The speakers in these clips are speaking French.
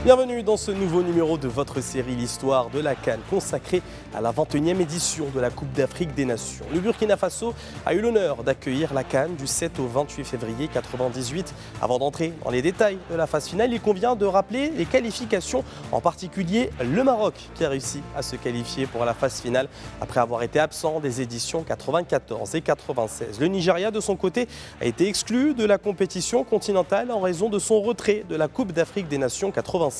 Bienvenue dans ce nouveau numéro de votre série L'Histoire de la CAN, consacrée à la 21e édition de la Coupe d'Afrique des Nations. Le Burkina Faso a eu l'honneur d'accueillir la CAN du 7 au 28 février 1998. Avant d'entrer dans les détails de la phase finale, il convient de rappeler les qualifications, en particulier le Maroc qui a réussi à se qualifier pour la phase finale après avoir été absent des éditions 94 et 96. Le Nigeria, de son côté, a été exclu de la compétition continentale en raison de son retrait de la Coupe d'Afrique des Nations 96.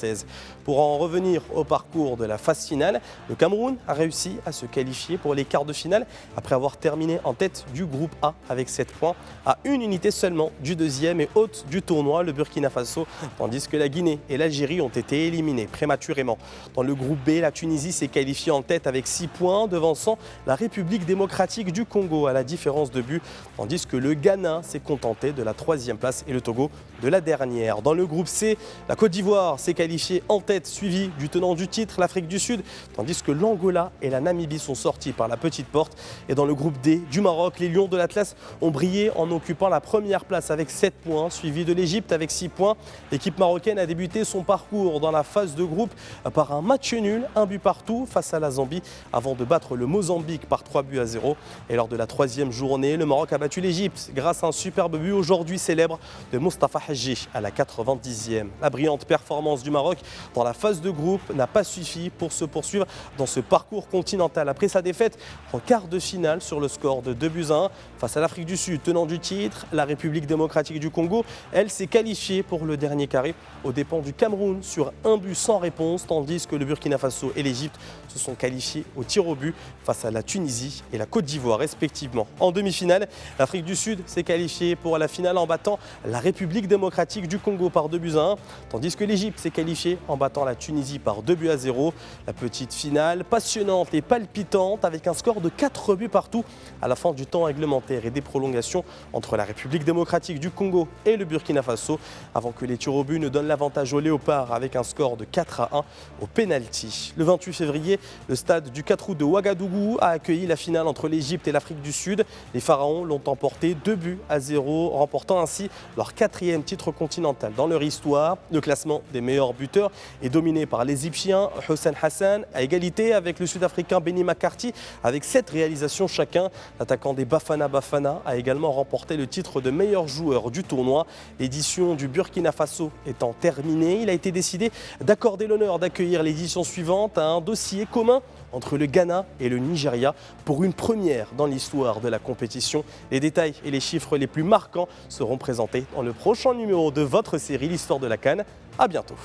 Pour en revenir au parcours de la phase finale, le Cameroun a réussi à se qualifier pour les quarts de finale après avoir terminé en tête du groupe A avec 7 points, à une unité seulement du deuxième et hôte du tournoi, le Burkina Faso, tandis que la Guinée et l'Algérie ont été éliminés prématurément. Dans le groupe B, la Tunisie s'est qualifiée en tête avec 6 points, devançant la République démocratique du Congo à la différence de but, tandis que le Ghana s'est contenté de la 3e place et le Togo de la dernière. Dans le groupe C, la Côte d'Ivoire s'est qualifiée en tête, suivi du tenant du titre, l'Afrique du Sud, tandis que l'Angola et la Namibie sont sortis par la petite porte. Et dans le groupe D du Maroc, les Lions de l'Atlas ont brillé en occupant la première place avec 7 points, suivi de l'Égypte avec 6 points. L'équipe marocaine a débuté son parcours dans la phase de groupe par un match nul, un but partout face à la Zambie, avant de battre le Mozambique par 3-0. Et lors de la 3e journée, le Maroc a battu l'Égypte grâce à un superbe but aujourd'hui célèbre de Mostafa Hadji à la 90e. La brillante performance du Maroc dans la phase de groupe n'a pas suffi pour se poursuivre dans ce parcours continental. Après sa défaite en quart de finale sur le score de 2-1 face à l'Afrique du Sud, tenant du titre, la République démocratique du Congo, elle s'est qualifiée pour le dernier carré aux dépens du Cameroun sur un but sans réponse, tandis que le Burkina Faso et l'Égypte se sont qualifiés au tir au but face à la Tunisie et la Côte d'Ivoire respectivement. En demi-finale, l'Afrique du Sud s'est qualifiée pour la finale en battant la République démocratique du Congo par 2-1, tandis que l'Égypte s'est qualifiée en battant la Tunisie par 2-0. La petite finale passionnante et palpitante avec un score de 4 buts partout à la fin du temps réglementaire et des prolongations entre la République démocratique du Congo et le Burkina Faso avant que les tirs au but ne donnent l'avantage aux Léopards avec un score de 4-1 au pénalty. Le 28 février, le stade du 4 août de Ouagadougou a accueilli la finale entre l'Égypte et l'Afrique du Sud. Les Pharaons l'ont emporté 2-0, remportant ainsi leur 4e titre continental dans leur histoire. Le classement des meilleurs buteurs est dominé par l'Égyptien Hossein Hassan, à égalité avec le Sud-Africain Benny McCarthy avec 7 réalisations chacun. L'attaquant des Bafana Bafana a également remporté le titre de meilleur joueur du tournoi. L'édition du Burkina Faso étant terminée, il a été décidé d'accorder l'honneur d'accueillir l'édition suivante à un dossier commun entre le Ghana et le Nigeria pour une première dans l'histoire de la compétition. Les détails et les chiffres les plus marquants seront présentés dans le prochain numéro de votre série L'Histoire de la CAN. À bientôt.